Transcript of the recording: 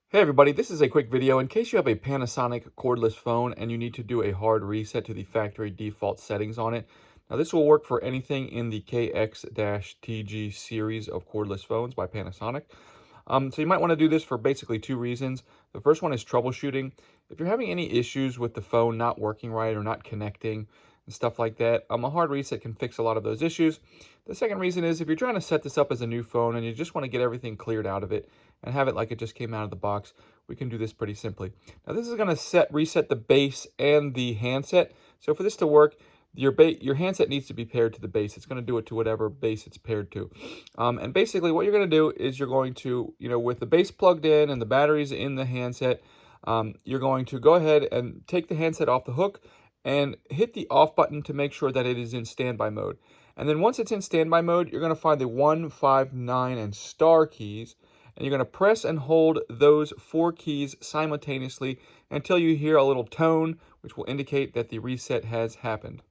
Hey everybody, this is a quick video in case you have a Panasonic cordless phone and you need to do a hard reset to the factory default settings on it. Now this will work for anything in the KX-TG series of cordless phones by Panasonic. So you might want to do this for basically two reasons. The first one is troubleshooting. If you're having any issues with the phone not working right or not connecting and stuff like that, a hard reset can fix a lot of those issues. The second reason is if you're trying to set this up as a new phone and you just want to get everything cleared out of it and have it like it just came out of the box, we can do this pretty simply. Now this is going to reset the base and the handset. So for this to work, your handset needs to be paired to the base. It's going to do it to whatever base it's paired to. And basically what you're going to do is you're going to, with the base plugged in and the batteries in the handset, you're going to go ahead and take the handset off the hook and hit the off button to make sure that it is in standby mode. And then once it's in standby mode, you're going to find the 1, 5, 9, and star keys, and you're going to press and hold those four keys simultaneously until you hear a little tone, which will indicate that the reset has happened.